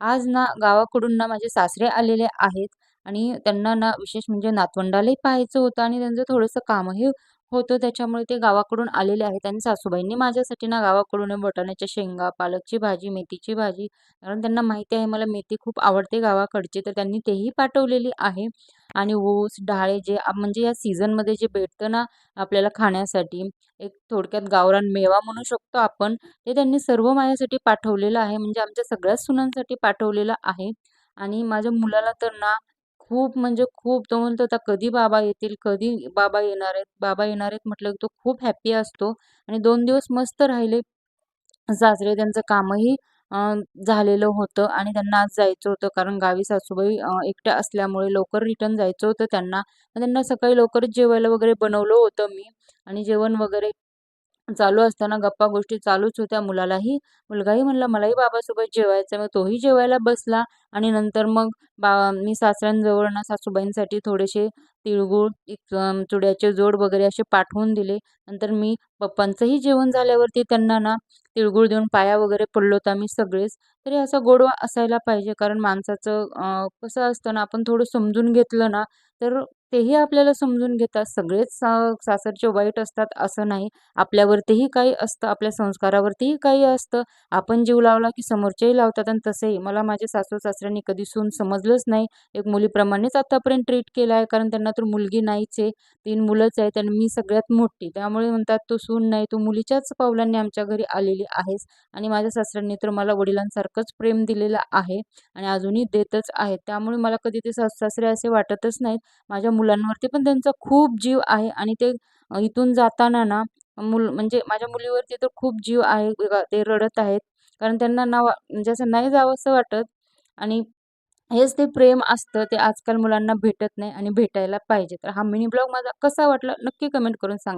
आज ना गावाकडून ना माझे सासरे आलेले आहेत आणि त्यांना ना विशेष म्हणजे नातवंडालाही पाहायचं होतं आणि त्यांचं थोडंसं कामही होतं. त्याच्यामुळे ते गावाकडून आलेले आहेत आणि सासूबाईंनी माझ्यासाठी ना गावाकडून वाटाण्याच्या शेंगा, पालकची भाजी, मेथीची भाजी, कारण त्यांना माहिती आहे मला मेथी खूप आवडते गावाकडची, तर त्यांनी तेही पाठवलेली आहे. आणि ऊस, डाळे जे म्हणजे या सीझनमध्ये जे भेटतं ना आपल्याला खाण्यासाठी, एक थोडक्यात गावरान मेवा म्हणू शकतो आपण, ते त्यांनी सर्व माझ्यासाठी पाठवलेलं आहे. म्हणजे आमच्या सगळ्याच सुनांसाठी पाठवलेलं आहे. आणि माझ्या मुलाला तर ना खूप म्हणजे खूप तो म्हणतो आता कधी बाबा येतील, कधी बाबा येणार आहेत, बाबा येणार आहेत म्हटलं की तो खूप हॅपी असतो. आणि 2 दिवस मस्त राहिले. सासरे त्यांचं कामही झालेलं होतं आणि त्यांना आज जायचं होतं कारण गावी सासूबाई एकट्या असल्यामुळे लवकर रिटर्न जायचं होतं त्यांना. मग त्यांना सकाळी लवकरच जेवायला वगैरे बनवलं होतं मी आणि जेवण वगैरे चालू असताना गप्पा गोष्टी चालूच होत्या. मुलगाही म्हणला, "मलाही बाबासोबत जेवायचं मग तोही जेवायला बसला आणि नंतर मग मी सासऱ्यांजवळ ना सासूबाईंसाठी थोडेसे तिळगुळ, चुड्याचे जोड वगैरे असे पाठवून दिले. नंतर मी पप्पांचंही जेवण झाल्यावरती त्यांना ना तिळगुळ देऊन पाया वगैरे पडलो होतो आम्ही सगळेच. तरी असा गोडवा असायला पाहिजे कारण माणसाचं कसं असतं ना, आपण थोडं समजून घेतलं ना, तर तेही आपल्याला समजून घेतात. सगळेच सासरचे वाईट असतात असं नाही. आपल्यावरतीही काही असतं, आपल्या संस्कारावरतीही काही असतं. आपण जीव लावला की समोरचेही लावतात आणि तसंही मला माझ्या सासू-सासऱ्यांनी कधी सून समजलंच नाही. एक मुलीप्रमाणेच आतापर्यंत ट्रीट केलं आहे. कारण त्यांना तर मुलगी नाहीच आहे. 3 मुलंच आहेत आणि मी सगळ्यात मोठी. त्यामुळे म्हणतात, "तू सून नाही, तू मुलीच्याच पावलांनी आमच्या घरी आलेली आहेस." आणि माझ्या सासऱ्यांनी तर मला वडिलांसारखंच प्रेम दिलेलं आहे आणि अजूनही देतच आहेत. त्यामुळे मला कधी ते सासू-सासरे असे वाटतच नाहीत. माझ्या मुलांवरती पण त्यांचा खूप जीव आहे आणि ते इथून जाताना ना म्हणजे माझ्या मुलीवरती तर खूप जीव आहे बघा, ते रडत आहेत. कारण त्यांना म्हणजे असं नाही जावंसं वाटत आणि हेच ते प्रेम असतं, ते आजकाल मुलांना भेटत नाही आणि भेटायला पाहिजे. तर हा मिनी ब्लॉग माझा कसा वाटला नक्की कमेंट करून सांगा.